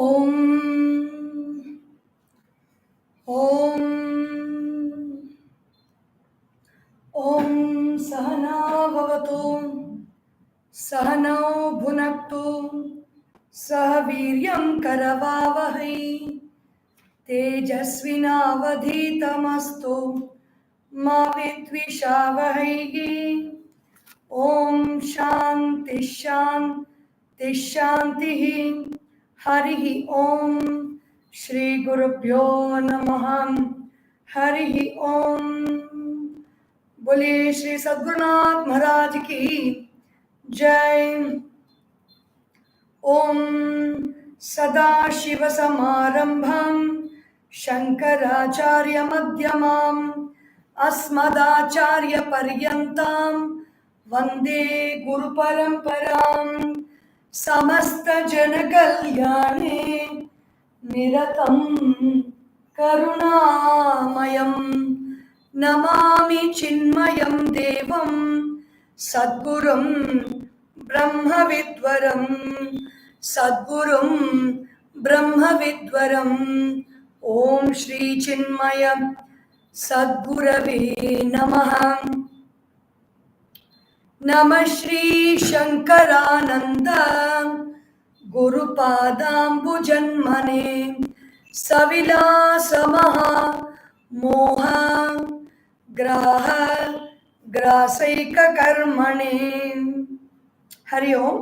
Om Om Om Sahana Bhavatu Sahana Bhunaktu Sahaviryam Karavavahai Tejasvinavadhitamastu Ma Vidvishavahai. Om Shanti Shanti Shanti Harihi Om Shri Gurubhyo Namaha Harihi Om. बोलिए श्री सद्गुरुनाथ महाराज की जय. ओम सदाशिव समारंभं शंकराचार्य मध्यमाम् अस्मदाचार्य पर्यन्तां वंदे गुरु परंपरां. समस्त जन कल्याणे निरतं करुणामयं नमामि चिन्मयं देवं सद्गुरुं ब्रह्मविद्वरं सद्गुरुं ब्रह्मविद्वरं. ओम श्री चिन्मय सद्गुरवे नमः. नमः श्री शंकरानंद गुरुपादाम्बुजन्मने सविलास महा मोह ग्राह ग्रासैक कर्मणे. Hari Om.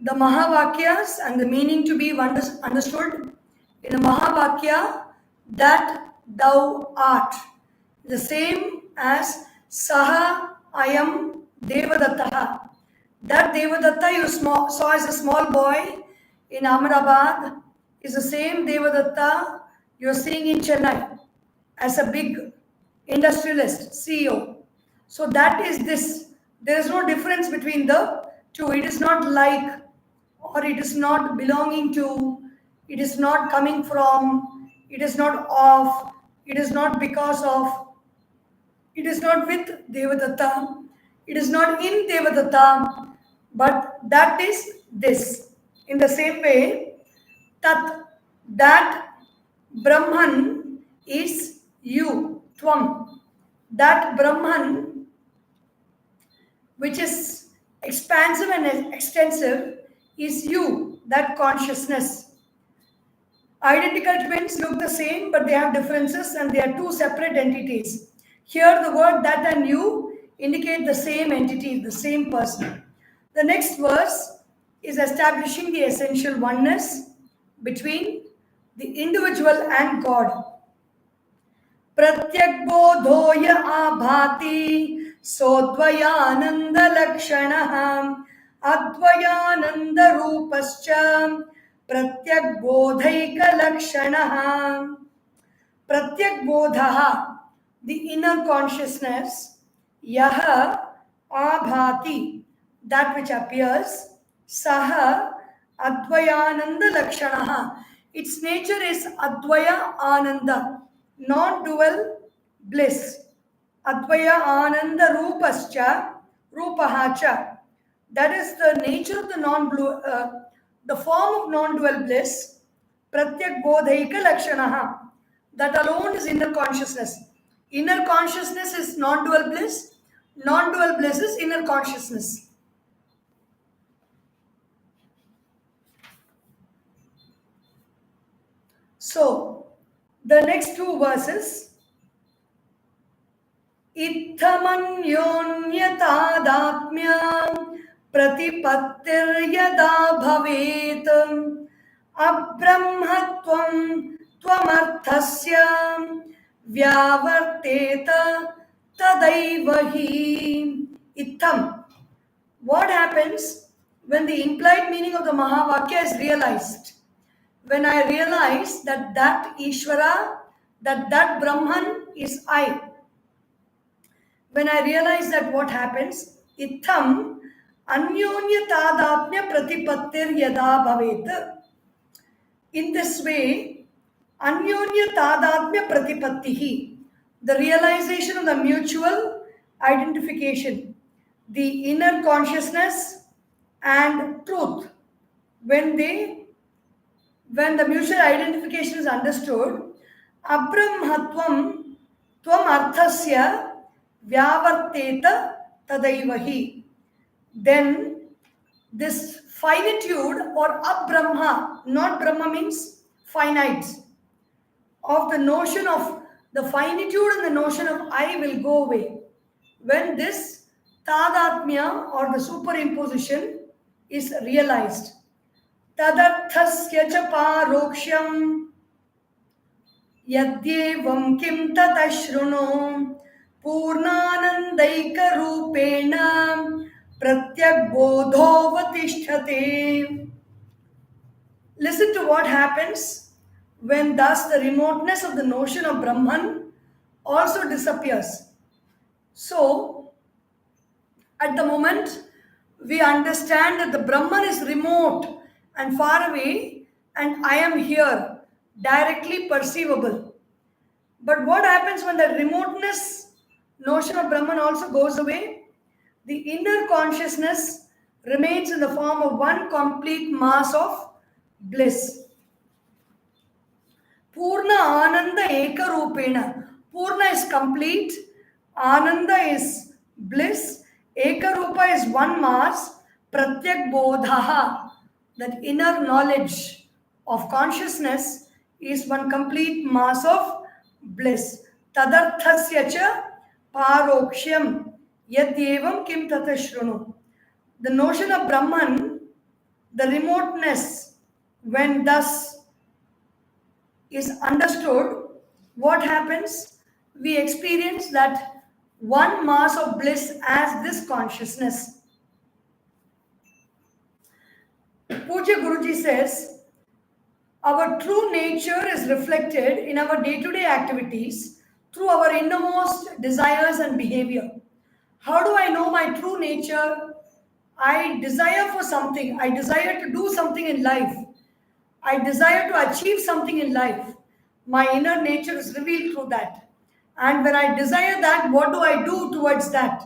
The Mahavakyas and the meaning to be understood in the Mahavakya, that thou art, the same as Saha Ayam Devadatta. That Devadatta you saw as a small boy in Ahmedabad is the same Devadatta you are seeing in Chennai as a big industrialist, CEO. So that is this. There is no difference between the two. It is not like, or it is not belonging to, it is not coming from, it is not of, it is not because of, it is not with Devadatta, it is not in Devadatta, but that is this. In the same way, that Brahman is you, Tvam. That Brahman, which is expansive and extensive, is you, that consciousness. Identical twins look the same, but they have differences and they are two separate entities. Here the word that and you indicate the same entity, the same person. The next verse is establishing the essential oneness between the individual and God. Pratyak bodhoya abhati sodvayananda lakshanah advayananda rupascha pratyak bodhaika lakshanah. Pratyak bodha, the inner consciousness, yaha abhati, that which appears, saha advayananda lakshanah. Its nature is advaya ananda, non-dual bliss. Advaya ananda rupascha rupahacha. That is the nature of the form of non-dual bliss. Pratyak bodhaika lakshanaha. That alone is inner consciousness. Inner consciousness is non-dual bliss. Non-dual bliss is inner consciousness. So, the next two verses. Ithamanyonyatadapmya pratipattiryada bhavet abrahmatvam tvamarthasya vyavarteta tadaivahi. Itham. What happens when the implied meaning of the Mahavakya is realized? When I realize that Ishvara, that Brahman is I. When I realize that, what happens? Itham anyonya tadapnya pratipattir yada bhavet. In this way, anyonya tadapnya pratipattihi, the realization of the mutual identification, the inner consciousness and truth, when the mutual identification is understood, abrahmatvam tvam arthasya vyavarteta tadaivahi. Then this finitude or abrahma, not Brahma means finite, of the notion of the finitude and the notion of I will go away. When this tadatmya or the superimposition is realized, tadarthasya cha paroksham yadyevam kim tatashruno purnanandaika rupena pratyagbodhovatishthate. Listen to what happens when thus the remoteness of the notion of Brahman also disappears. So, at the moment, we understand that the Brahman is remote and far away, and I am here, directly perceivable. But what happens when the remoteness notion of Brahman also goes away? The inner consciousness remains in the form of one complete mass of bliss. Purna Ananda Eka Rupena. Purna is complete, Ananda is bliss, Eka Rupa is one mass, Pratyak Bodhaha, that inner knowledge of consciousness is one complete mass of bliss. Tadarthasya cha parokshyam yadyevam kim tatashrunu. The notion of Brahman, the remoteness, when thus is understood, what happens? We experience that one mass of bliss as this consciousness. Puja Guruji says, our true nature is reflected in our day-to-day activities through our innermost desires and behavior. How do I know my true nature? I desire for something. I desire to do something in life. I desire to achieve something in life. My inner nature is revealed through that. And when I desire that, what do I do towards that?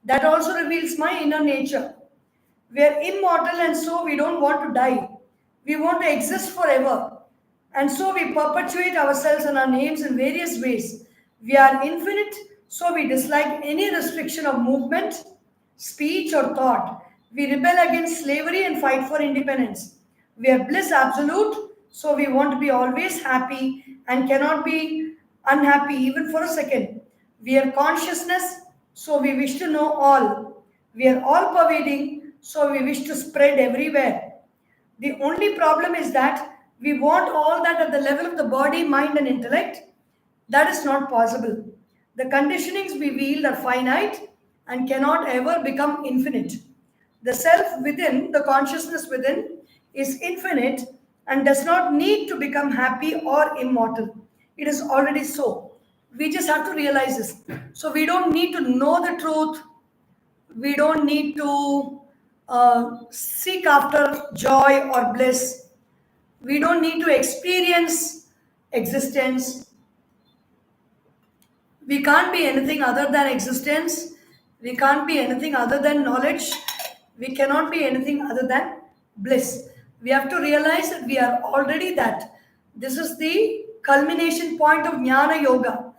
That also reveals my inner nature. We are immortal and so we don't want to die. We want to exist forever. And so we perpetuate ourselves and our names in various ways. We are infinite, so we dislike any restriction of movement, speech, or thought. We rebel against slavery and fight for independence. We are bliss absolute, so we want to be always happy and cannot be unhappy even for a second. We are consciousness, so we wish to know all. We are all pervading, so we wish to spread everywhere. The only problem is that we want all that at the level of the body, mind, and intellect. That is not possible. The conditionings we wield are finite and cannot ever become infinite. The self within, the consciousness within, is infinite and does not need to become happy or immortal. It is already so. We just have to realize this. So we don't need to know the truth. We don't need to seek after joy or bliss. We don't need to experience existence. We can't be anything other than existence. We can't be anything other than knowledge. We cannot be anything other than bliss. We have to realize that we are already that. This is the culmination point of Jnana Yoga.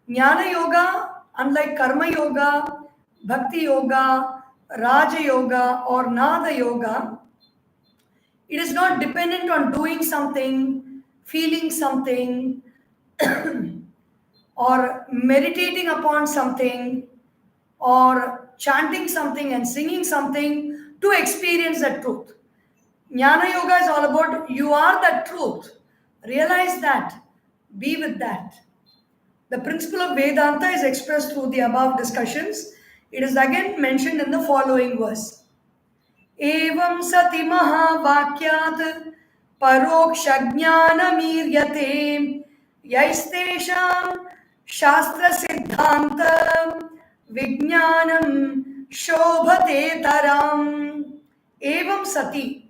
Jnana Yoga, unlike Karma Yoga, Bhakti Yoga, Raja Yoga, or Nada Yoga, it is not dependent on doing something, feeling something, or meditating upon something, or chanting something and singing something to experience that truth. Jnana Yoga is all about you are that truth. Realize that. Be with that. The principle of Vedanta is expressed through the above discussions. It is again mentioned in the following verse. Evam sati mahavakyat parokshajnanamiryate yaistesham shastra siddhanta vijnanam shobhate taram. Evam sati.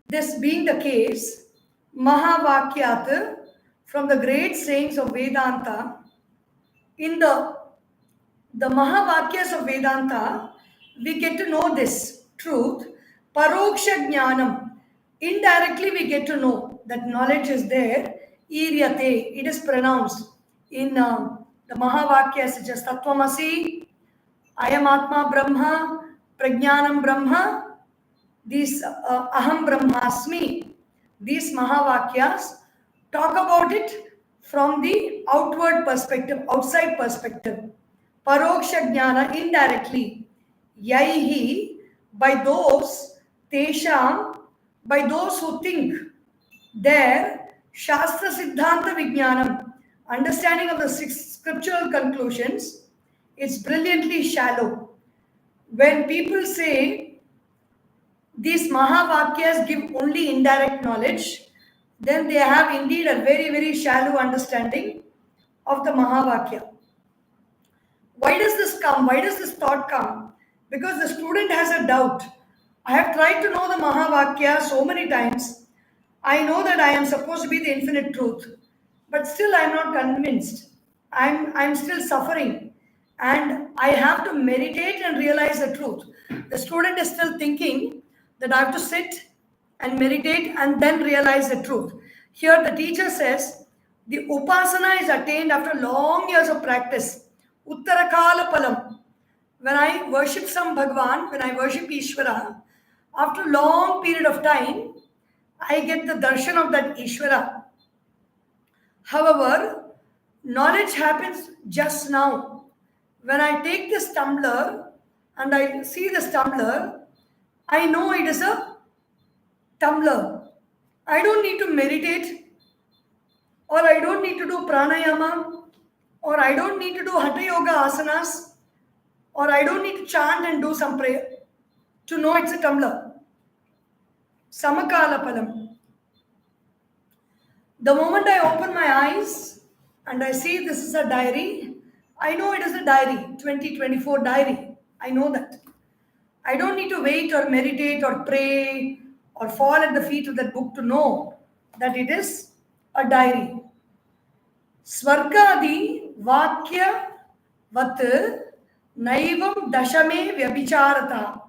This being the case, Mahavakyat, from the great sayings of Vedanta, in the Mahavakyas of Vedanta, we get to know this truth. Paroksha Jnanam. Indirectly we get to know that knowledge is there. Iryate. It is pronounced in the Mahavakyas such as Tattvamasi, Ayam Atma Brahma, Prajnanam Brahma, these Aham Brahmasmi, these Mahavakyas talk about it from the outward perspective, outside perspective. Paroksha Jnana, indirectly. Yaihi, by those, Tesham, by those who think. There, Shastra Siddhanta Vijnanam, understanding of the six scriptural conclusions, is brilliantly shallow. When people say these Mahavakyas give only indirect knowledge, then they have indeed a very, very shallow understanding of the Mahavakya. Why does this come? Why does this thought come? Because the student has a doubt. I have tried to know the Mahavakya so many times. I know that I am supposed to be the infinite truth, but still I am not convinced. I'm still suffering, and I have to meditate and realize the truth. The student is still thinking that I have to sit and meditate and then realize the truth. Here the teacher says the upasana is attained after long years of practice. Uttarakala palam. When I worship some Bhagwan, when I worship Ishvara, after a long period of time, I get the darshan of that Ishvara. However, knowledge happens just now. When I take this tumbler and I see this tumbler, I know it is a tumbler. I don't need to meditate, or I don't need to do pranayama, or I don't need to do hatha yoga asanas, or I don't need to chant and do some prayer to know it's a tumbler. Samakala palam. The moment I open my eyes and I see this is a diary, I know it is a diary, 2024 diary. I know that. I don't need to wait or meditate or pray or fall at the feet of that book to know that it is a diary. Swargadi Vakya Vat Naivam Dashame Vyabicharata.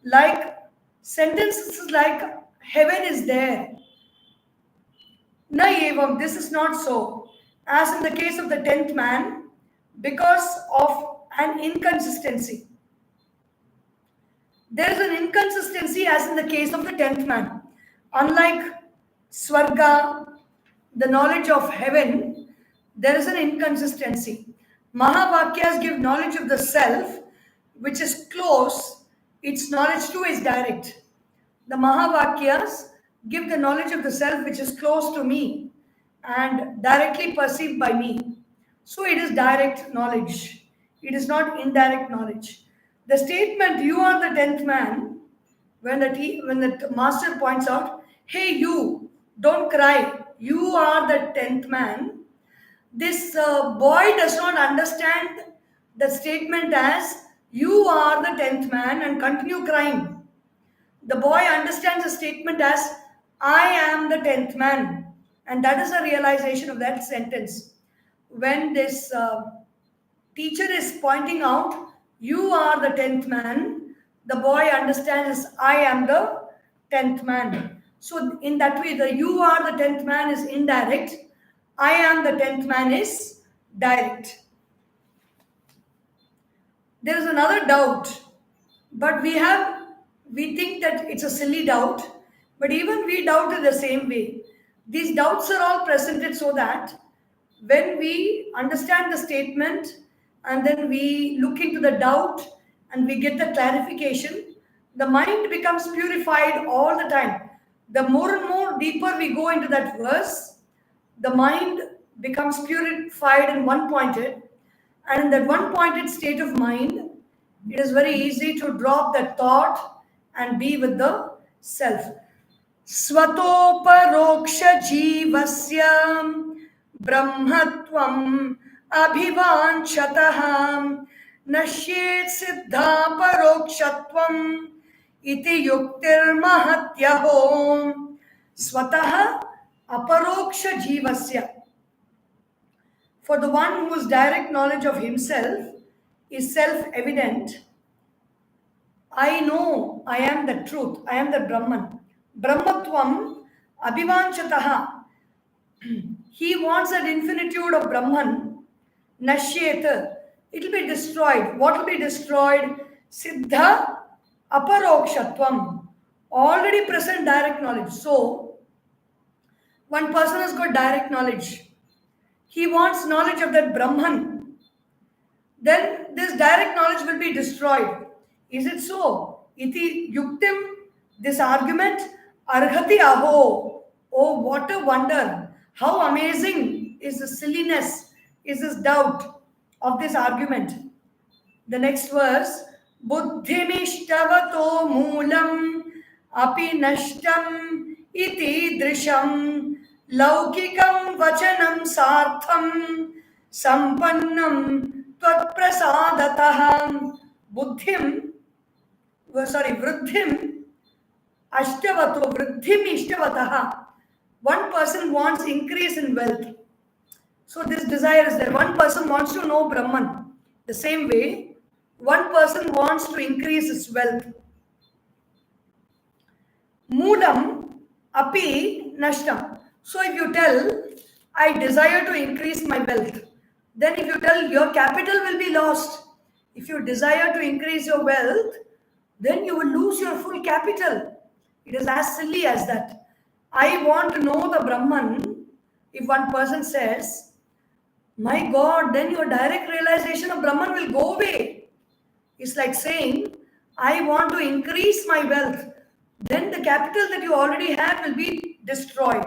Like sentences like heaven is there. Na evam, this is not so. As in the case of the 10th man, because of an inconsistency. There is an inconsistency as in the case of the 10th man. Unlike Swarga, the knowledge of heaven, there is an inconsistency. Mahavakyas give knowledge of the self, which is close. Its knowledge too is direct. The Mahavakyas give the knowledge of the self which is close to me and directly perceived by me. So it is direct knowledge. It is not indirect knowledge. The statement, you are the 10th man, when the master points out, hey you, don't cry, you are the 10th man. This boy does not understand the statement as, you are the 10th man and continue crying. The boy understands the statement as, I am the 10th man. And that is the realization of that sentence. When this teacher is pointing out, you are the 10th man, the boy understands, I am the 10th man. So in that way, the you are the 10th man is indirect, I am the 10th man is direct. There is another doubt, but we think that it's a silly doubt, but even we doubt in the same way. These doubts are all presented so that when we understand the statement and then we look into the doubt and we get the clarification, the mind becomes purified all the time. The more and more deeper we go into that verse, the mind becomes purified and one-pointed. And in that one-pointed state of mind, it is very easy to drop that thought and be with the self. Svatoparoksha jivasya brahmatvam abhivanchataham nashyet siddha parokshatvam iti yuktir mahatyaho swataha aparoksha jivasya. For the one whose direct knowledge of himself is self-evident, I know I am the truth, I am the Brahman. Brahmatvam abhivanchataha. He wants that infinitude of Brahman. Nashyet. It will be destroyed. What will be destroyed? Siddha aparokshatvam. Already present direct knowledge. So, one person has got direct knowledge. He wants knowledge of that Brahman. Then this direct knowledge will be destroyed. Is it so? Iti yuktim, this argument, arhati aho. Oh, what a wonder. How amazing is the silliness, is this doubt of this argument. The next verse, buddhimishtavato moolam api nashtam iti drisham laukikam vachanam sartham sampannam tvatprasadatah buddhim, vruddhim ashtavato, vruddhim ishtavatah. One person wants increase in wealth. So this desire is there. One person wants to know Brahman. The same way, one person wants to increase his wealth. Moolam api nashtam. So if you tell, I desire to increase my wealth, then if you tell your capital will be lost. If you desire to increase your wealth, then you will lose your full capital. It is as silly as that. I want to know the Brahman. If one person says, my God, then your direct realization of Brahman will go away. It's like saying, I want to increase my wealth. Then the capital that you already have will be destroyed.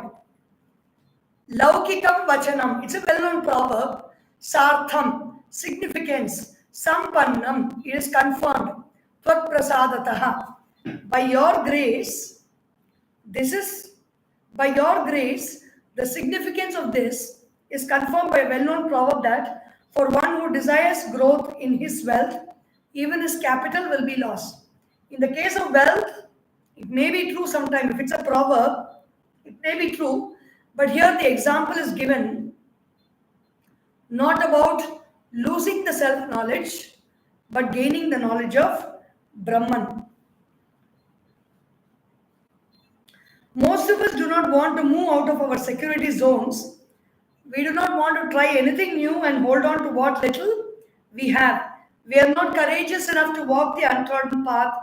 Laukikam vachanam. It's a well-known proverb. Sartham, significance. Sampannam, it is confirmed. Tvat prasadataha. By your grace, by your grace, the significance of this is confirmed by a well-known proverb that for one who desires growth in his wealth, even his capital will be lost. In the case of wealth, it may be true sometime. If it's a proverb, it may be true. But here the example is given not about losing the self-knowledge, but gaining the knowledge of Brahman. Most of us do not want to move out of our security zones. We do not want to try anything new and hold on to what little we have. We are not courageous enough to walk the untrodden path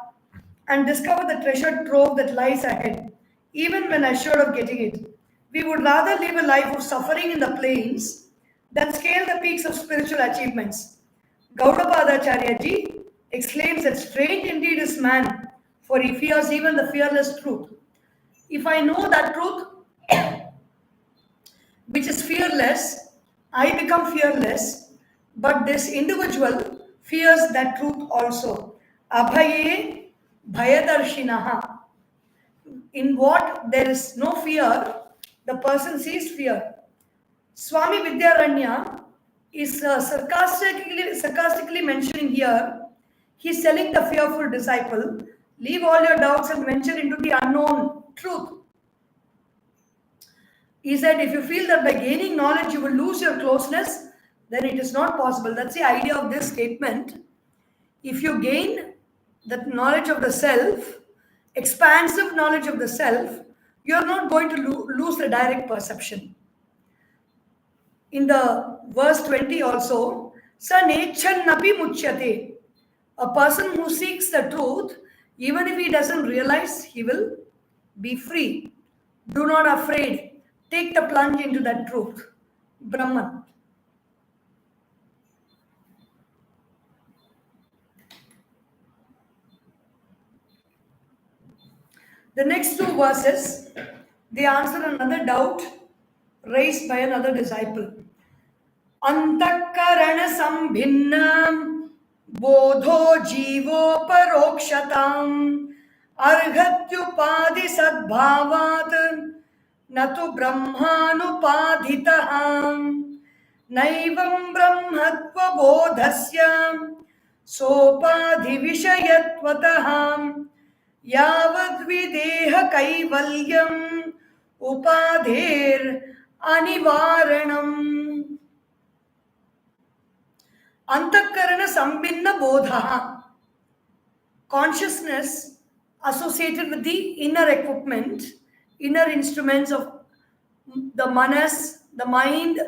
and discover the treasure trove that lies ahead, even when assured of getting it. We would rather live a life of suffering in the plains than scale the peaks of spiritual achievements. Gaudapadacharya ji exclaims that strange indeed is man, for he fears even the fearless truth. If I know that truth, which is fearless, I become fearless, but this individual fears that truth also. Abhaye bhayadarshinaha. In what there is no fear, the person sees fear. Swami Vidyaranya is sarcastically mentioning here, he's telling the fearful disciple, leave all your doubts and venture into the unknown truth. He said, if you feel that by gaining knowledge you will lose your closeness, then it is not possible. That's the idea of this statement. If you gain that knowledge of the self, expansive knowledge of the self, you are not going to lose the direct perception. In the verse 20 also, sa nechannapi muchyate. A person who seeks the truth, even if he doesn't realize, he will be free. Do not afraid. Take the plunge into that truth. Brahman. The next two verses, they answer another doubt raised by another disciple. Antakarana sambhinnam bodho jivo parokshatam arhatyupadi sadbhavat natu brahmanupadhitaham naivam brahmatva bodhasya sopadhi vishayatvataham yavad videha kaivalyam upadher anivaranam. Antakarana sambhinna bodha. consciousness associated with the inner equipment, inner instruments of the manas, the mind,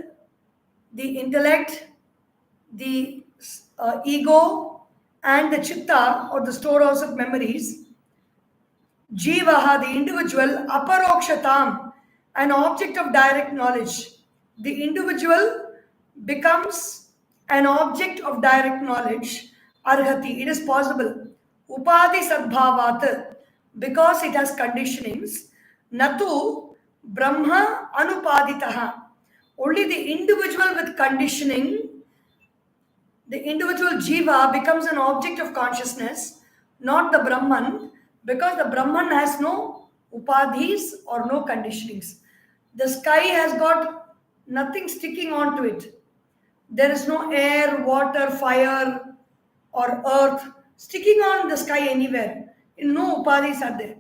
the intellect, the ego, and the chitta, or the storehouse of memories. Jivaha, the individual, aparokshatam, an object of direct knowledge. The individual becomes an object of direct knowledge. Arhati, it is possible. Upadi sadbhavat, because it has conditionings. Natu Brahma anupaditaha. Only the individual with conditioning, the individual jiva, becomes an object of consciousness, not the Brahman, because the Brahman has no upadhis or no conditionings. The sky has got nothing sticking onto it. There is no air, water, fire, or earth sticking on the sky anywhere. No upadhis are there.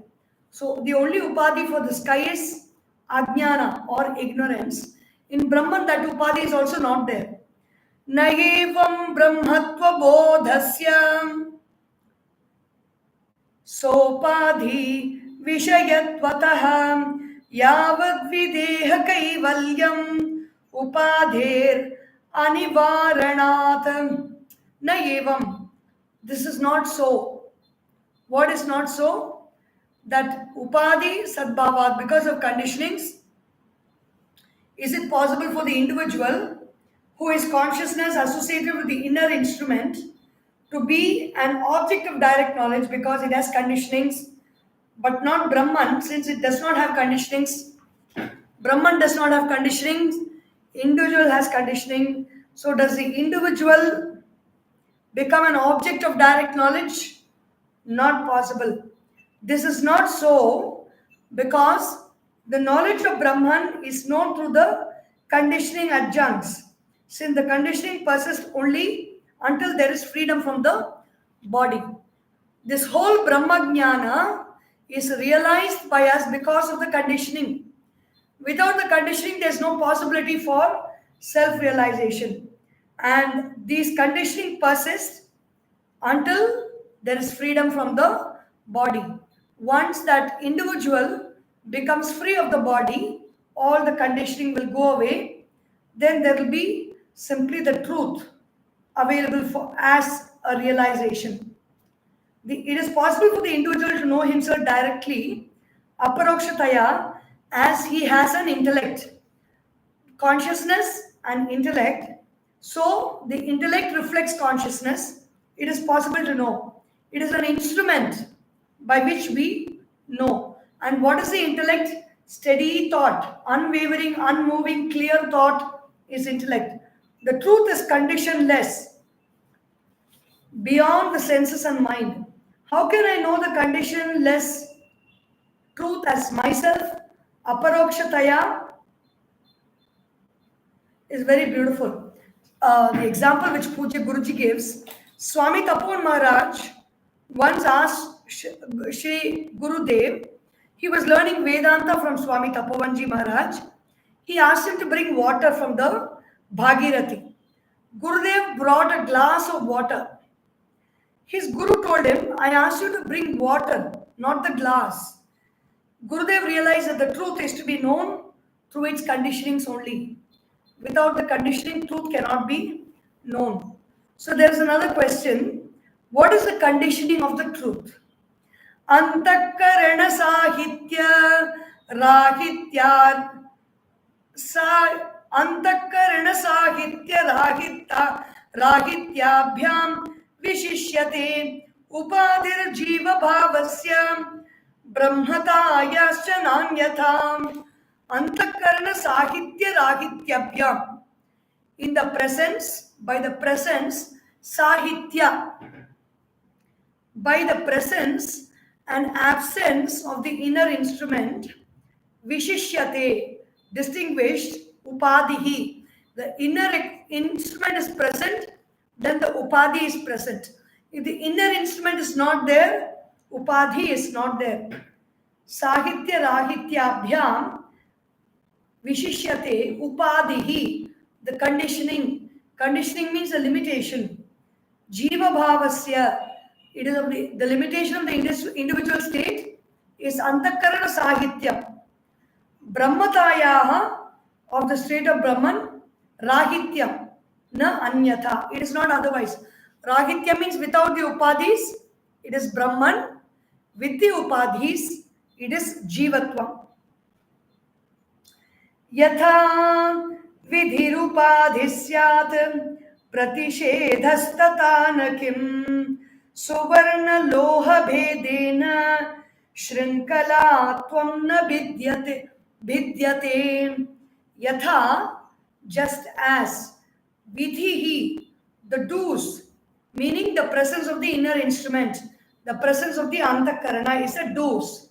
So the only upadhi for the sky is ajnana or ignorance. In Brahman, that upadhi is also not there. नयेवं ब्रह्मत्वबोधस्य सोपाधि विषयत्वतः यावद्विदेह कैवल्यम् उपाधेर अनिवारणात् नयेवं. This is not so. What is not so? That upadhi sadbhavat, because of conditionings, is it possible for the individual who is consciousness associated with the inner instrument to be an object of direct knowledge because it has conditionings, but not Brahman, since it does not have conditionings. Brahman does not have conditionings, individual has conditioning. So does the individual become an object of direct knowledge? Not possible. This is not so because the knowledge of Brahman is known through the conditioning adjuncts, since the conditioning persists only until there is freedom from the body. This whole Brahmajnana is realized by us because of the conditioning. Without the conditioning, there is no possibility for self-realization. And these conditioning persist until there is freedom from the body. Once that individual becomes free of the body, all the conditioning will go away. Then there will be simply the truth available for as a realization. It is possible for the individual to know himself directly, aparokshataya, as he has an intellect, consciousness and intellect. So the intellect reflects consciousness. It is possible to know. It is an instrument by which we know. And what is the intellect? Steady thought, unwavering, unmoving, clear thought is intellect. The truth is conditionless, beyond the senses and mind. How can I know the conditionless truth as myself? Aparokshataya is very beautiful. The example which Puja Guruji gives, Swami Tapon Maharaj once asked Shri Gurudev, he was learning Vedanta from Swami Tapovanji Maharaj. He asked him to bring water from the Bhagirathi. Gurudev brought a glass of water. His guru told him, I asked you to bring water, not the glass. Gurudev realized that the truth is to be known through its conditionings only. Without the conditioning, truth cannot be known. So there is another question. What is the conditioning of the truth? Antakarana sahitya rahityar अंतःकरण साहित्य राहित्याभ्याम विशिष्यते उपाधिर्जीव भावस्य ब्रह्मतायाश्च नान्यथाम अंतःकरण साहित्य राहित्याभ्याम. In the presence, by the presence, sahitya, by the presence and absence of the inner instrument, vishishyate, distinguished, upadhihi. The inner instrument is present, then the upadhi is present. If the inner instrument is not there, upadhi is not there. Sahitya rahityabhyam vishishyate upadhihi. The conditioning. Conditioning means a limitation. Jiva bhavasya. it is the limitation of the individual state is antakarana sahityam. Brahmatayaha, of the state of Brahman, rahityam, na anyatha. It is not otherwise. Rahitya means without the upadhis, it is Brahman. With the upadhis, it is jivatvam. Yatha vidhirupadhisyat pratishedhastata nakim suvarna loha bhedena shrinkalatvam na vidyate yatha, just as, vidhihi, the do's, meaning the presence of the inner instrument, the presence of the antakarana is a do's.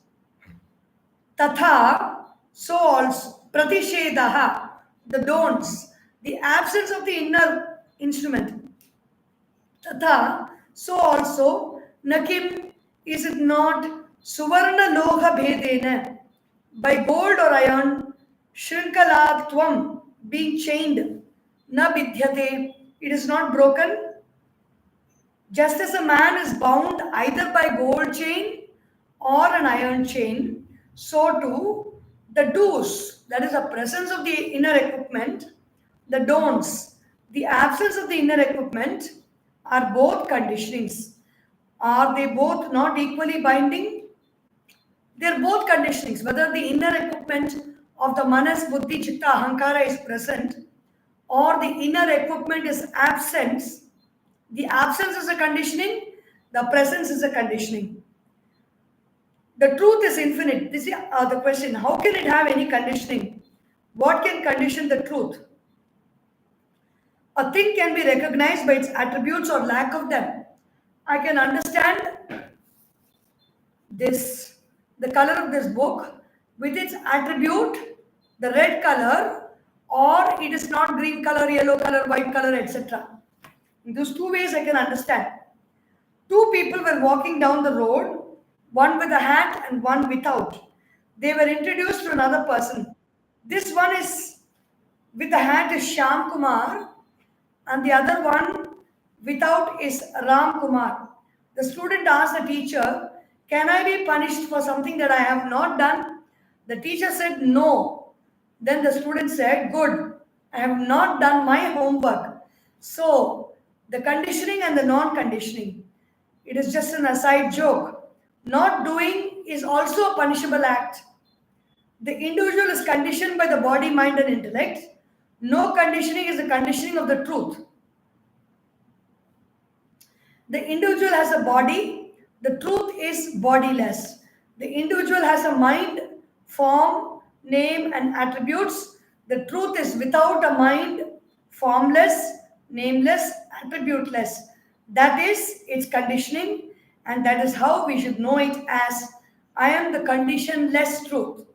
Tatha, so also, pratishedaha, the don'ts, the absence of the inner instrument. Tatha, so also, nakim, is it not suvarna loha bhedena, by gold or iron, shrinkalatvam, being chained, na vidhyate, it is not broken. Just as a man is bound either by gold chain or an iron chain, so too the do's, that is the presence of the inner equipment, the don'ts, the absence of the inner equipment, are both conditionings. Are they both not equally binding? They are both conditionings. Whether the inner equipment of the manas, buddhi, chitta, ahankara is present or the inner equipment is absent, the absence is a conditioning, the presence is a conditioning. The truth is infinite. This is the question. How can it have any conditioning? What can condition the truth? A thing can be recognized by its attributes or lack of them. I can understand this, the color of this book with its attribute, the red color, or it is not green color, yellow color, white color, etc. In those two ways I can understand. Two people were walking down the road, one with a hat and one without. They were introduced to another person. This one is with the hat is Shyam Kumar and the other one without is Ram Kumar. The student asked the teacher, "Can I be punished for something that I have not done?" The teacher said, "No." Then the student said, "Good, I have not done my homework." So, the conditioning and the non-conditioning. It is just an aside joke. Not doing is also a punishable act. The individual is conditioned by the body, mind and intellect. No conditioning is the conditioning of the truth. The individual has a body, the truth is bodiless. The individual has a mind, form, name and attributes. The truth is without a mind, formless, nameless, attributeless. That is its conditioning, and that is how we should know it as I am the conditionless truth.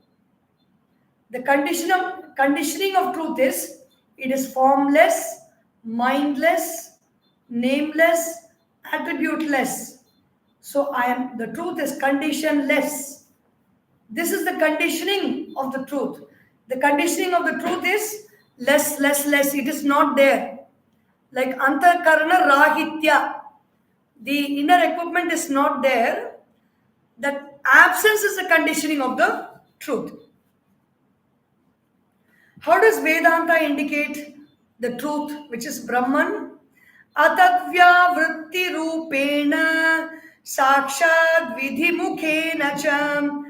The conditioning of truth is it is formless, mindless, nameless, attributeless. So the truth is conditionless. This is the conditioning of the truth. The conditioning of the truth is less, less, less. It is not there. Like antakarana rahitya. The inner equipment is not there. That absence is the conditioning of the truth. How does Vedanta indicate the truth, which is Brahman? Atadvya vritti rupena sakshad vidhi mukhena cham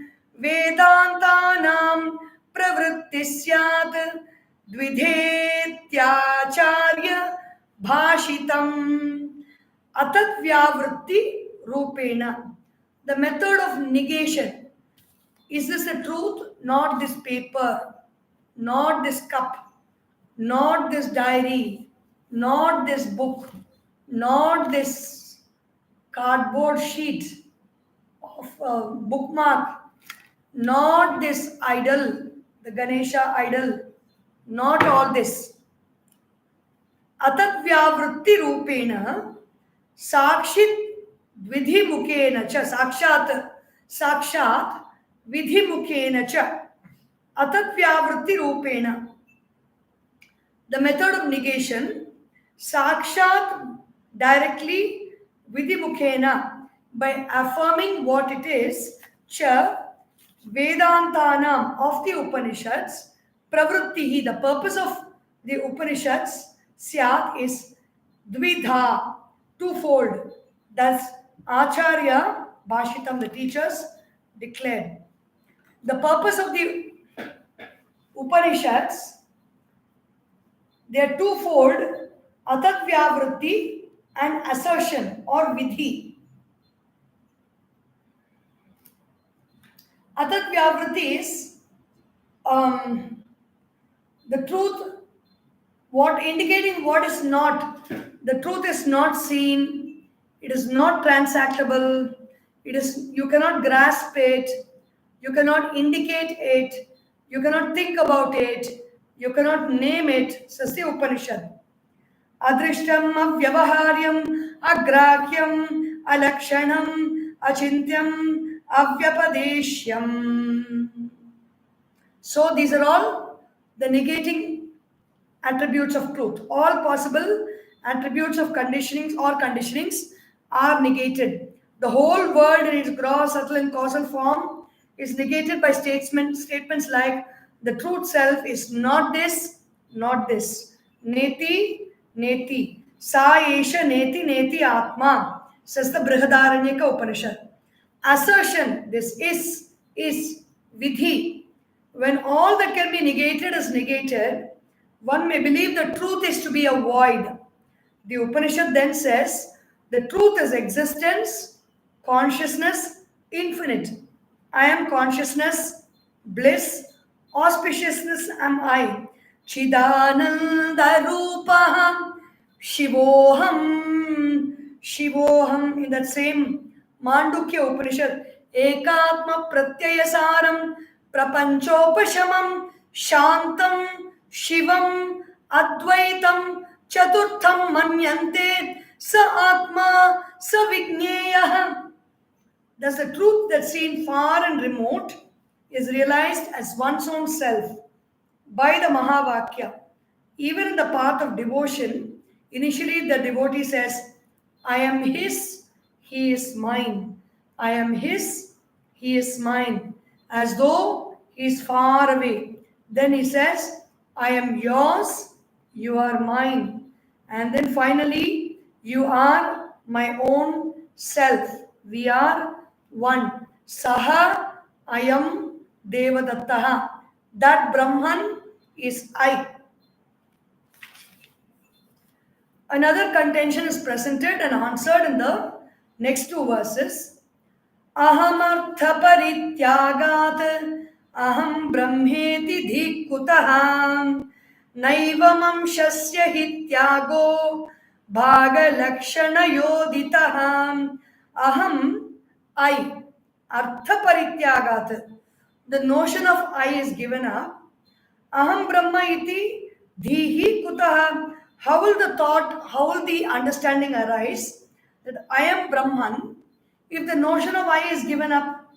Vedantanam pravritti syat dvidhetyacharya bhashitam. Atadvya vritti rupena. The method of negation. Is this the truth? Not this paper, not this cup, not this diary, not this book, not this cardboard sheet of bookmark, not this idol, the Ganesha idol, not all this. Atatvavritti rupena sakshit vidhi mukhena cha sakshat vidhi mukhena cha atatvavritti rupena. The method of negation, sakshat directly, vidhi mukhena, by affirming what it is, cha Vedantanam of the Upanishads, pravrittihi, the purpose of the Upanishads, syat is dvidha, twofold. Thus, Acharya, Bhashitam, the teachers, declared. The purpose of the Upanishads, they are twofold, atatvyavritti and assertion or vidhi. Atatvyavritti is the truth, what indicating what is not. The truth is not seen, it is not transactable, it is, you cannot grasp it, you cannot indicate it, you cannot think about it, you cannot name it, says the Upanishad. Adrishtam avyavaharyam agrahyam alakshanam achintyam avyapadeshyam. So these are all the negating attributes of truth. All possible attributes of conditionings are negated. The whole world in its gross, subtle and causal form is negated by statements like the truth self is not this, not this. Neti, neti. Sa esha neti, neti atma, says the Brihadaranyaka Upanishad. Assertion, this is vidhi. When all that can be negated is negated, one may believe the truth is to be a void. The Upanishad then says, the truth is existence, consciousness, infinite. I am consciousness, bliss, auspiciousness am I. Chidananda Rupaham, Shivoham, Shivoham. In that same Mandukya Upanishad, Ekatma Pratyayasaram, Prapanchopashamam, Shantam, Shivam, Advaitam, Chaturtham Manyante, Sa Atma, Sa Vigneya. Thus, the truth that's seen far and remote is realized as one's own self by the Mahavakya. Even in the path of devotion, initially the devotee says, I am his, he is mine. I am his, he is mine. As though he is far away. Then he says, I am yours, you are mine. And then finally, you are my own self. We are one. Saha ayam devadattaha. That Brahman is I. Another contention is presented and answered in the next two verses. Aham artha parityagat aham brahmeti dhikutah naivam amshasya hityago bhaga lakshana yoditah. Aham, I, artha parityagat. The notion of I is given up. Aham brahma iti dhihi kutah. How will the thought, how will the understanding arise that I am Brahman if the notion of I is given up?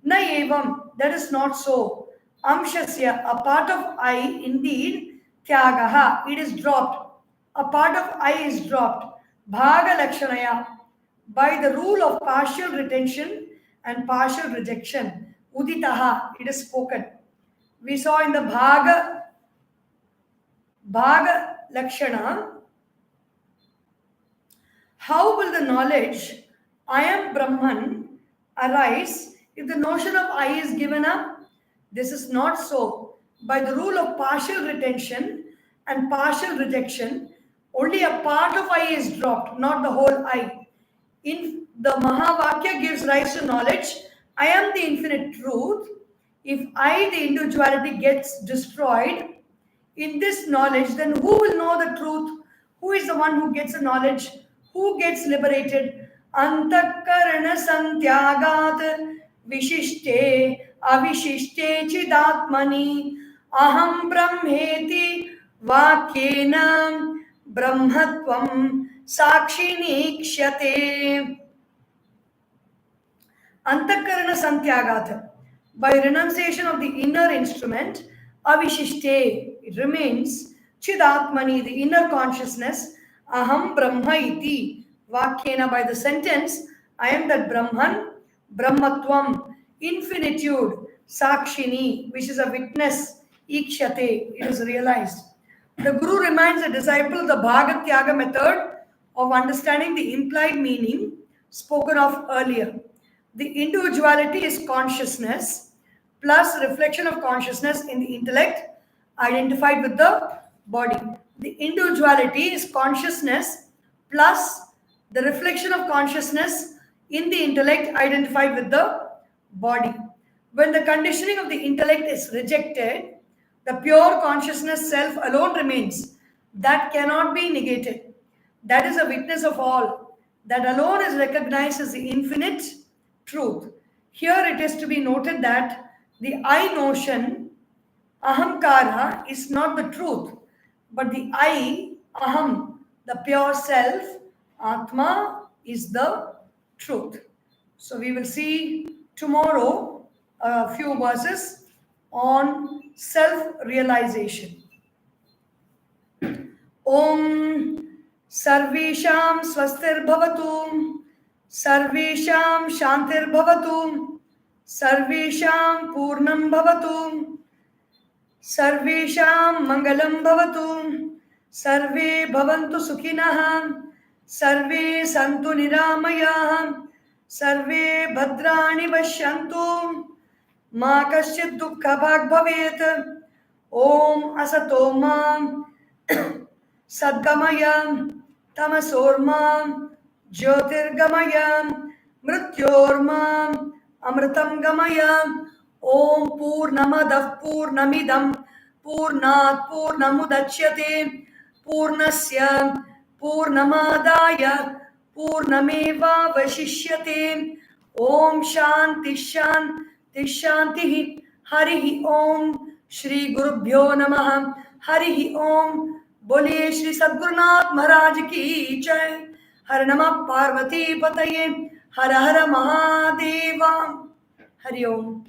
Na evam, that is not so. Amshasya, a part of I, indeed, tyagaha, it is dropped. A part of I is dropped. Bhaga lakshanaya, by the rule of partial retention and partial rejection. Uditaha, it is spoken. We saw in the Bhaga Lakshana, how will the knowledge I am Brahman arise if the notion of I is given up? This is not so. By the rule of partial retention and partial rejection, only a part of I is dropped, not the whole I. In the Mahavakya gives rise to knowledge, I am the infinite truth. If I, the individuality, gets destroyed in this knowledge, then who will know the truth? Who is the one who gets the knowledge? Who gets liberated? Antakarana santyagat vishishte avishishte chidatmani aham brahmeti vakyena brahmatvam sakshini kshyate. Antakarana santyagat. By renunciation of the inner instrument, avishishte, it remains, chidatmani, the inner consciousness, aham brahma iti, vakyena, by the sentence, I am that Brahman, Brahmatvam, infinitude, Sakshini, which is a witness, Ikshate, it is realized. The Guru reminds the disciple the Bhagat Tyaga method of understanding the implied meaning spoken of earlier. The individuality is consciousness plus reflection of consciousness in the intellect identified with the body. The individuality is consciousness plus the reflection of consciousness in the intellect identified with the body. When the conditioning of the intellect is rejected, the pure consciousness self alone remains. That cannot be negated. That is a witness of all. That alone is recognized as the infinite truth. Here it is to be noted that the I notion, ahamkara, is not the truth, but the I, aham, the pure self, atma, is the truth. So we will see tomorrow a few verses on self-realization. Om Sarvesham Swastir Sarvesham Shantir Sarvesham Purnam Sarvesham Mangalam Sarve Bhavantu Sukhinah, Sarve Santu Niramayah, Sarve Bhadrani Vashyantu, Ma Kaschit Dukkha Bhag Bhavet, Om Asato Sadgamaya, Tamasorma, Jyotirgamaya, Mrityorma, Amritam Gamaya, Om Purnamadav Purnamidam, Purnat Purnamudachyate, Purnasya, Purnamadaya, Purnameva Vashishyate, Om Shanti Shanti Shanti, Harihi Om, Shri Gurubhyo Namaha, Harihi Om, बोलिए श्री सद्गुरुनाथ महाराज की जय। हर नमः पार्वती पतये, हर हर महादेवा। हरि ओम।